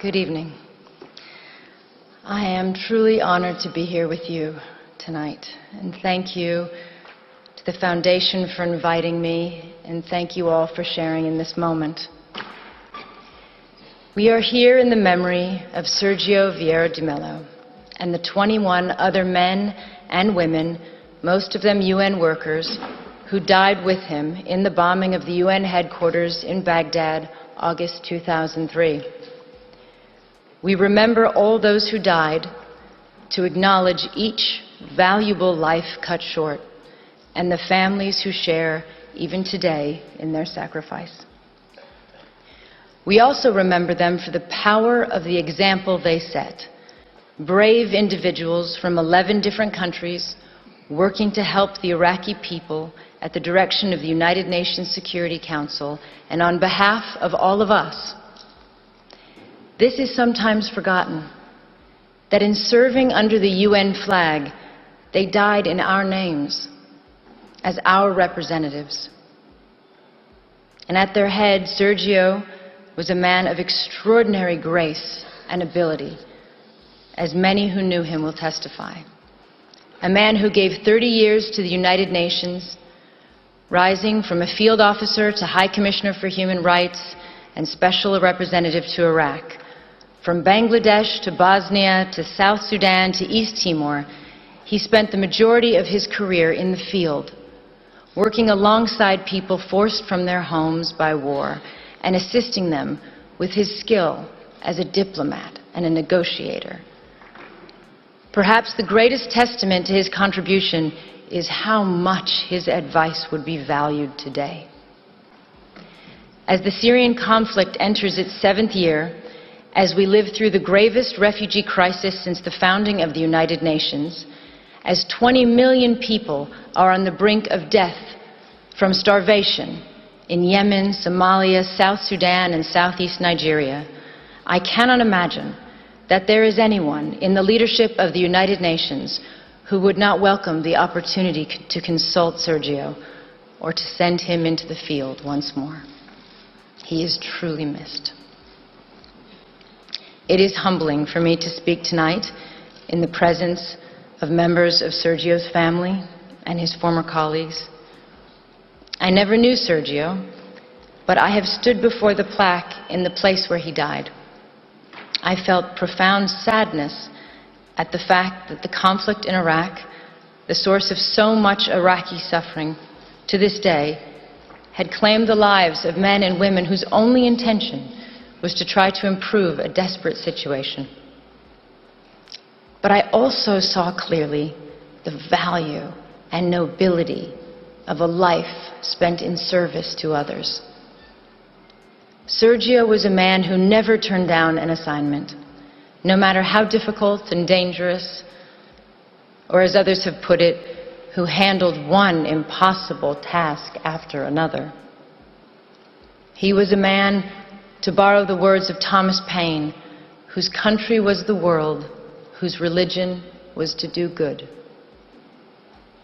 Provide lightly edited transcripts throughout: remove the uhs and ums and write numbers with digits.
Good evening. I am truly honored to be here with you tonight, and thank you to the Foundation for inviting me, and thank you all for sharing in this moment. We are here in the memory of Sergio Vieira de Mello and the 21 other men and women, most of them UN workers, who died with him in the bombing of the UN headquarters in Baghdad, August 2003. We remember all those who died to acknowledge each valuable life cut short and the families who share, even today, in their sacrifice. We also remember them for the power of the example they set. Brave individuals from 11 different countries working to help the Iraqi people at the direction of the United Nations Security Council and on behalf of all of us. This is sometimes forgotten, that in serving under the UN flag, they died in our names, as our representatives. And at their head, Sergio was a man of extraordinary grace and ability, as many who knew him will testify. A man who gave 30 years to the United Nations, rising from a field officer to High Commissioner for Human Rights and Special Representative to Iraq. From Bangladesh to Bosnia to South Sudan to East Timor, he spent the majority of his career in the field, working alongside people forced from their homes by war and assisting them with his skill as a diplomat and a negotiator. Perhaps the greatest testament to his contribution is how much his advice would be valued today. As the Syrian conflict enters its 7th year, as we live through the gravest refugee crisis since the founding of the United Nations, as 20 million people are on the brink of death from starvation in Yemen, Somalia, South Sudan, and Southeast Nigeria, I cannot imagine that there is anyone in the leadership of the United Nations who would not welcome the opportunity to consult Sergio or to send him into the field once more. He is truly missed. It is humbling for me to speak tonight in the presence of members of Sergio's family and his former colleagues. I never knew Sergio, but I have stood before the plaque in the place where he died. I felt profound sadness at the fact that the conflict in Iraq, the source of so much Iraqi suffering to this day, had claimed the lives of men and women whose only intention was to try to improve a desperate situation. But I also saw clearly the value and nobility of a life spent in service to others. Sergio was a man who never turned down an assignment, no matter how difficult and dangerous, or as others have put it, who handled one impossible task after another. He was a man, to borrow the words of Thomas Paine, whose country was the world, whose religion was to do good.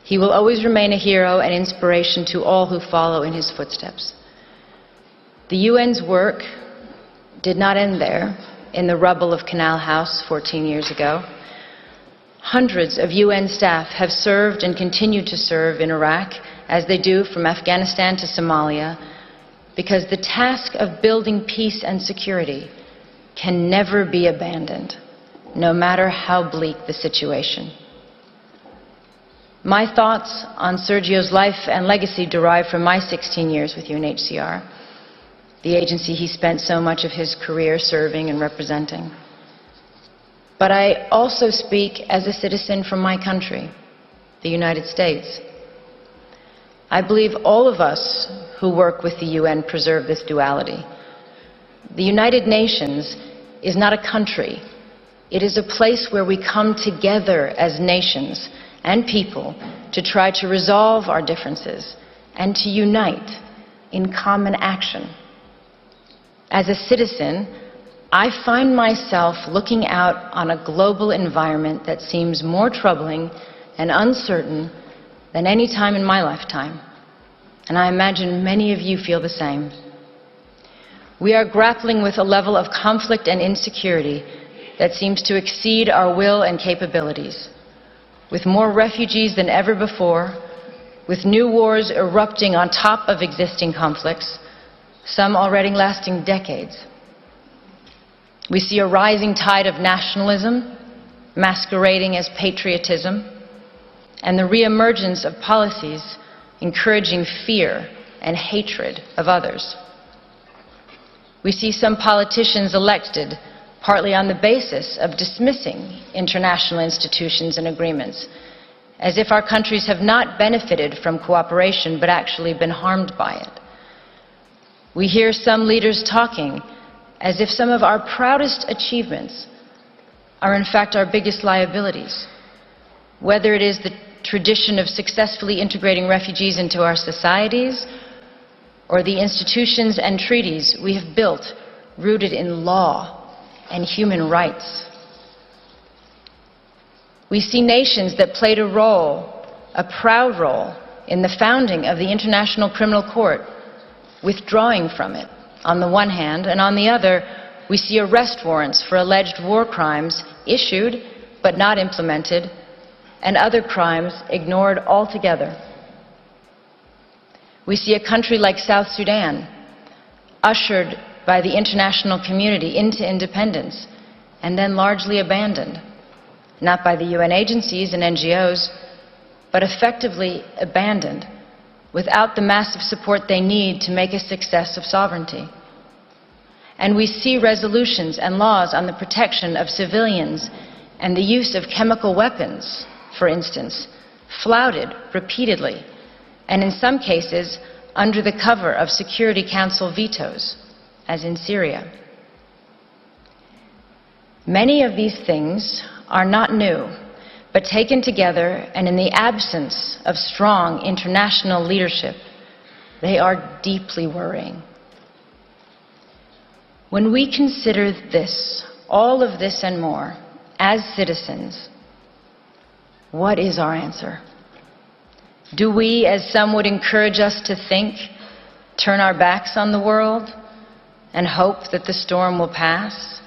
He will always remain a hero and inspiration to all who follow in his footsteps. The UN's work did not end there, in the rubble of Canal House 14 years ago. Hundreds of UN staff have served and continue to serve in Iraq, as they do from Afghanistan to Somalia, because the task of building peace and security can never be abandoned, no matter how bleak the situation. My thoughts on Sergio's life and legacy derive from my 16 years with UNHCR, the agency he spent so much of his career serving and representing. But I also speak as a citizen from my country, the United States. I believe all of us who work with the UN preserve this duality. The United Nations is not a country. It is a place where we come together as nations and people to try to resolve our differences and to unite in common action. As a citizen, I find myself looking out on a global environment that seems more troubling and uncertain than any time in my lifetime. And I imagine many of you feel the same. We are grappling with a level of conflict and insecurity that seems to exceed our will and capabilities, with more refugees than ever before, with new wars erupting on top of existing conflicts, some already lasting decades. We see a rising tide of nationalism, masquerading as patriotism, and the reemergence of policies encouraging fear and hatred of others. We see some politicians elected partly on the basis of dismissing international institutions and agreements, as if our countries have not benefited from cooperation but actually been harmed by it. We hear some leaders talking as if some of our proudest achievements are in fact our biggest liabilities, whether it is the tradition of successfully integrating refugees into our societies or the institutions and treaties we have built rooted in law and human rights. We see nations that played a role, a proud role, in the founding of the International Criminal Court, withdrawing from it on the one hand, and on the other, we see arrest warrants for alleged war crimes issued but not implemented, and other crimes ignored altogether. We see a country like South Sudan, ushered by the international community into independence, and then largely abandoned, not by the UN agencies and NGOs, but effectively abandoned, without the massive support they need to make a success of sovereignty. And we see resolutions and laws on the protection of civilians and the use of chemical weapons, for instance, flouted repeatedly, and in some cases under the cover of Security Council vetoes, as in Syria. Many of these things are not new, but taken together and in the absence of strong international leadership, they are deeply worrying. When we consider this, all of this and more, as citizens, what is our answer? Do we, as some would encourage us to think, turn our backs on the world and hope that the storm will pass?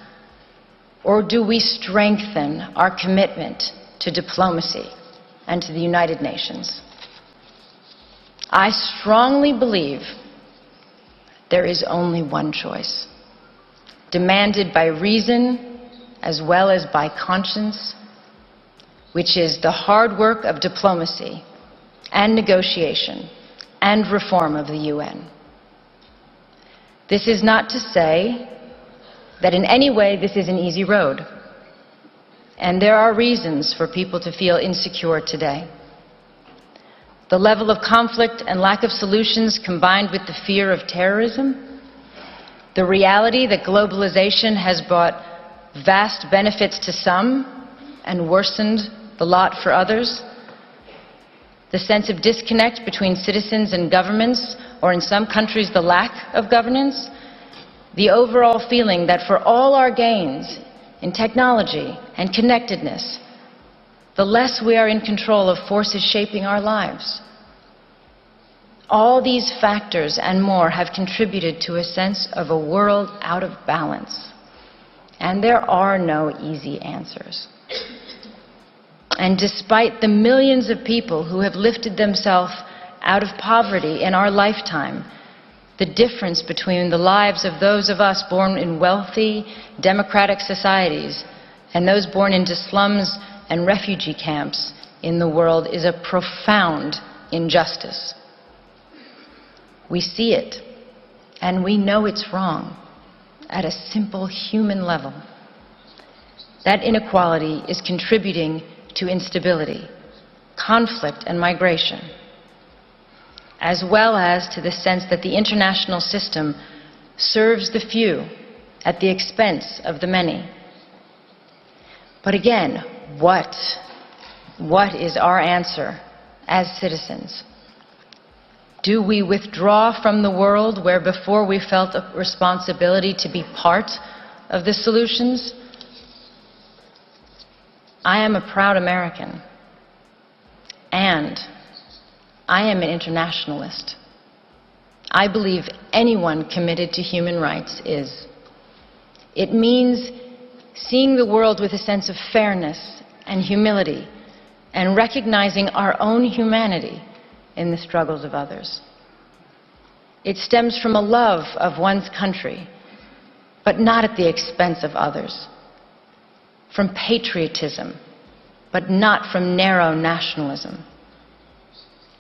Or do we strengthen our commitment to diplomacy and to the United Nations? I strongly believe there is only one choice, demanded by reason as well as by conscience, which is the hard work of diplomacy and negotiation and reform of the UN. This is not to say that in any way this is an easy road, and there are reasons for people to feel insecure today. The level of conflict and lack of solutions combined with the fear of terrorism, the reality that globalization has brought vast benefits to some and worsened the lot for others, the sense of disconnect between citizens and governments, or in some countries the lack of governance, the overall feeling that for all our gains in technology and connectedness, the less we are in control of forces shaping our lives. All these factors and more have contributed to a sense of a world out of balance. And there are no easy answers. And despite the millions of people who have lifted themselves out of poverty in our lifetime, the difference between the lives of those of us born in wealthy, democratic societies and those born into slums and refugee camps in the world is a profound injustice. We see it, and we know it's wrong at a simple human level. That inequality is contributing to instability, conflict, and migration, as well as to the sense that the international system serves the few at the expense of the many. But again, what is our answer as citizens? Do we withdraw from the world where before we felt a responsibility to be part of the solutions? I am a proud American, and I am an internationalist. I believe anyone committed to human rights is. It means seeing the world with a sense of fairness and humility and recognizing our own humanity in the struggles of others. It stems from a love of one's country, but not at the expense of others. From patriotism, but not from narrow nationalism.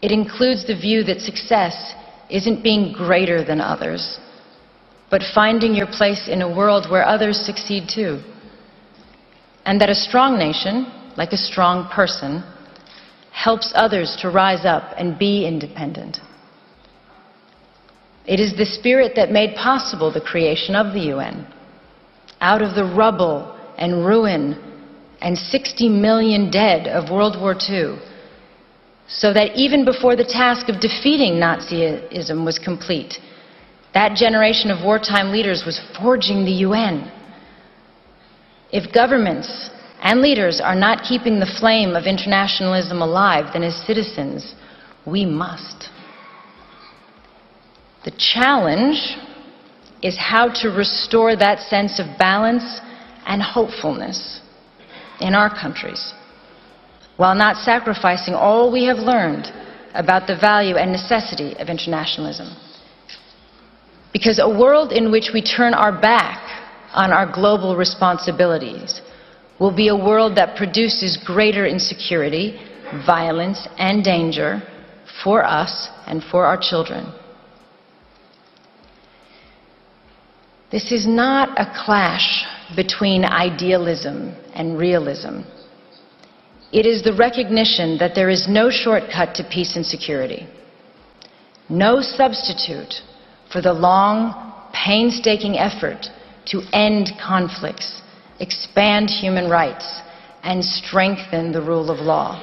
It includes the view that success isn't being greater than others, but finding your place in a world where others succeed too. And that a strong nation, like a strong person, helps others to rise up and be independent. It is the spirit that made possible the creation of the UN. Out of the rubble and ruin and 60 million dead of World War II, so that even before the task of defeating Nazism was complete, that generation of wartime leaders was forging the UN. If governments and leaders are not keeping the flame of internationalism alive, then as citizens, we must. The challenge is how to restore that sense of balance and hopefulness in our countries, while not sacrificing all we have learned about the value and necessity of internationalism. Because a world in which we turn our back on our global responsibilities will be a world that produces greater insecurity, violence, and danger for us and for our children. This is not a clash between idealism and realism. It is the recognition that there is no shortcut to peace and security, no substitute for the long, painstaking effort to end conflicts, expand human rights, and strengthen the rule of law.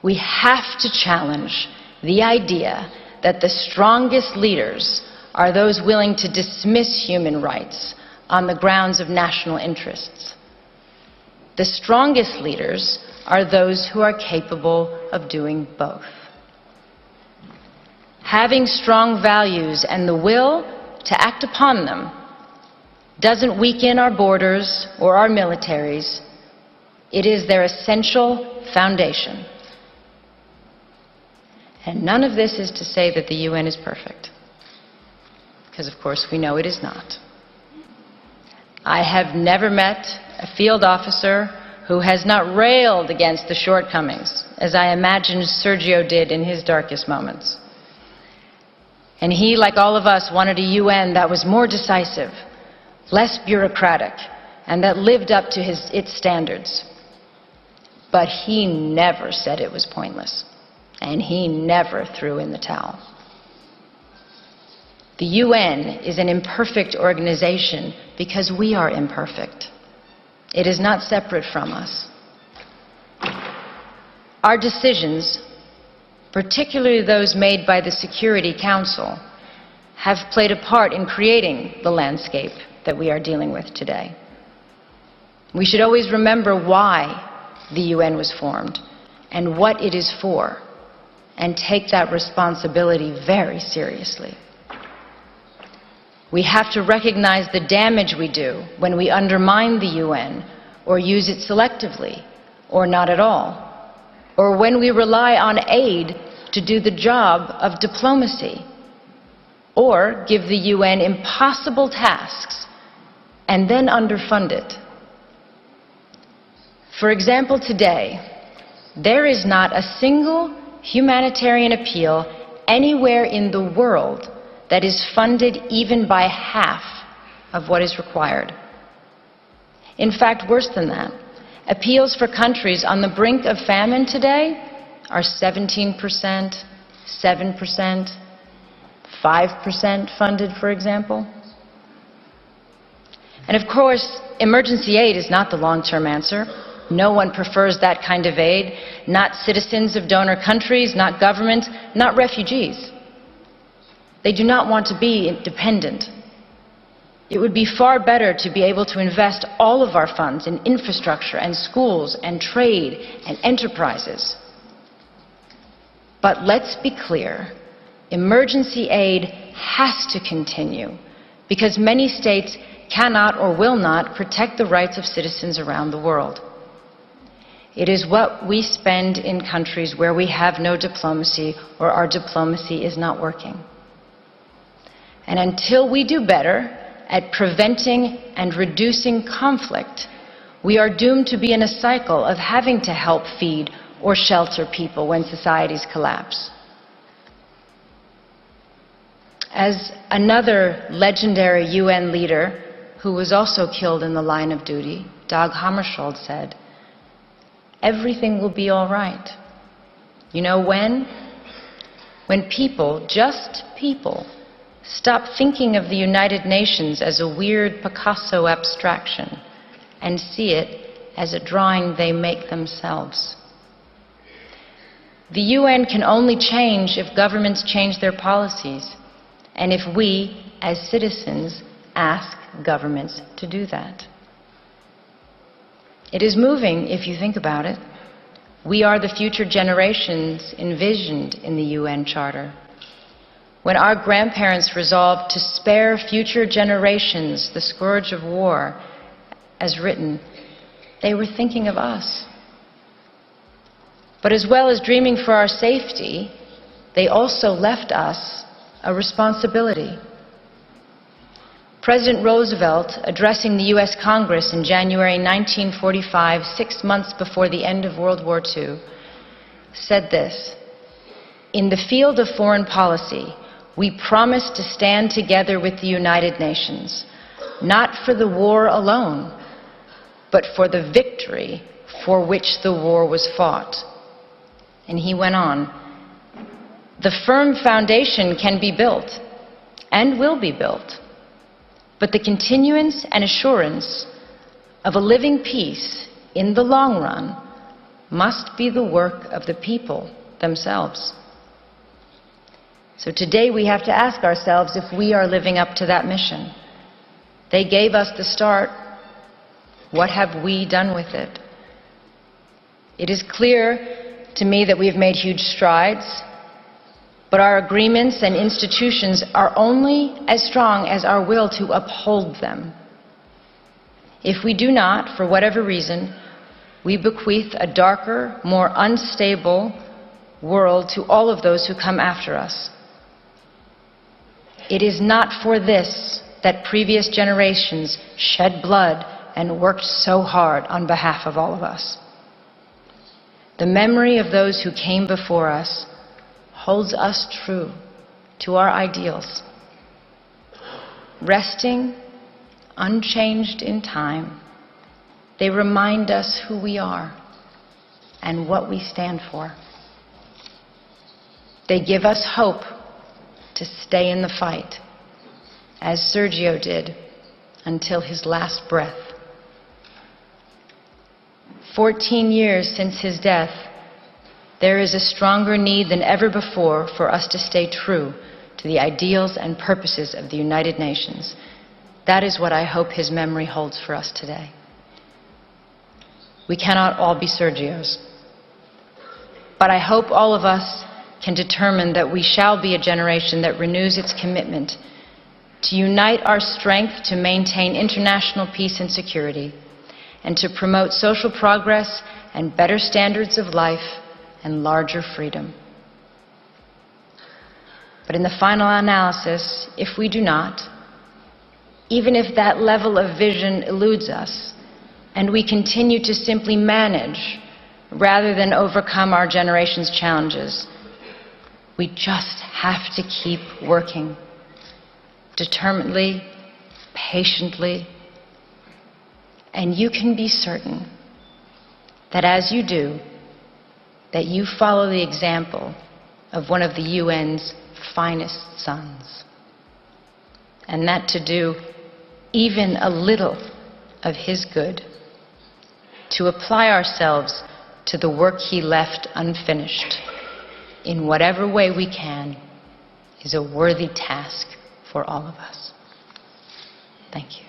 We have to challenge the idea that the strongest leaders are those willing to dismiss human rights on the grounds of national interests. The strongest leaders are those who are capable of doing both. Having strong values and the will to act upon them doesn't weaken our borders or our militaries. It is their essential foundation. And none of this is to say that the UN is perfect, because of course we know it is not. I have never met a field officer who has not railed against the shortcomings, as I imagine Sergio did in his darkest moments. And he, like all of us, wanted a UN that was more decisive, less bureaucratic, and that lived up to its standards. But he never said it was pointless, and he never threw in the towel. The UN is an imperfect organization because we are imperfect. It is not separate from us. Our decisions, particularly those made by the Security Council, have played a part in creating the landscape that we are dealing with today. We should always remember why the UN was formed and what it is for, and take that responsibility very seriously. We have to recognize the damage we do when we undermine the UN or use it selectively or not at all, or when we rely on aid to do the job of diplomacy, or give the UN impossible tasks and then underfund it. For example, today, there is not a single humanitarian appeal anywhere in the world that is funded even by half of what is required. In fact, worse than that, appeals for countries on the brink of famine today are 17%, 7%, 5% funded, for example. And of course, emergency aid is not the long-term answer. No one prefers that kind of aid, not citizens of donor countries, not governments, not refugees. They do not want to be dependent. It would be far better to be able to invest all of our funds in infrastructure and schools and trade and enterprises. But let's be clear, emergency aid has to continue because many states cannot or will not protect the rights of citizens around the world. It is what we spend in countries where we have no diplomacy or our diplomacy is not working. And until we do better at preventing and reducing conflict, we are doomed to be in a cycle of having to help feed or shelter people when societies collapse. As another legendary UN leader who was also killed in the line of duty, Dag Hammarskjöld, said, "Everything will be all right." You know when? When people, just people, stop thinking of the United Nations as a weird Picasso abstraction and see it as a drawing they make themselves. The UN can only change if governments change their policies, and if we, as citizens, ask governments to do that. It is moving, if you think about it. We are the future generations envisioned in the UN Charter. When our grandparents resolved to spare future generations the scourge of war, as written, they were thinking of us. But as well as dreaming for our safety, they also left us a responsibility. President Roosevelt, addressing the U.S. Congress in January 1945, 6 months before the end of World War II, said this: "In the field of foreign policy, we promise to stand together with the United Nations, not for the war alone, but for the victory for which the war was fought." And he went on, "The firm foundation can be built, and will be built, but the continuance and assurance of a living peace in the long run must be the work of the people themselves." So today we have to ask ourselves if we are living up to that mission. They gave us the start. What have we done with it? It is clear to me that we have made huge strides, but our agreements and institutions are only as strong as our will to uphold them. If we do not, for whatever reason, we bequeath a darker, more unstable world to all of those who come after us. It is not for this that previous generations shed blood and worked so hard on behalf of all of us. The memory of those who came before us holds us true to our ideals. Resting, unchanged in time, they remind us who we are and what we stand for. They give us hope to stay in the fight, as Sergio did until his last breath. 14 years since his death, there is a stronger need than ever before for us to stay true to the ideals and purposes of the United Nations. That is what I hope his memory holds for us today. We cannot all be Sergios, but I hope all of us can determine that we shall be a generation that renews its commitment to unite our strength to maintain international peace and security, and to promote social progress and better standards of life and larger freedom. But in the final analysis, if we do not, even if that level of vision eludes us, and we continue to simply manage rather than overcome our generation's challenges, we just have to keep working determinedly, patiently, and you can be certain that as you do, that you follow the example of one of the UN's finest sons, and that to do even a little of his good, to apply ourselves to the work he left unfinished in whatever way we can, is a worthy task for all of us. Thank you.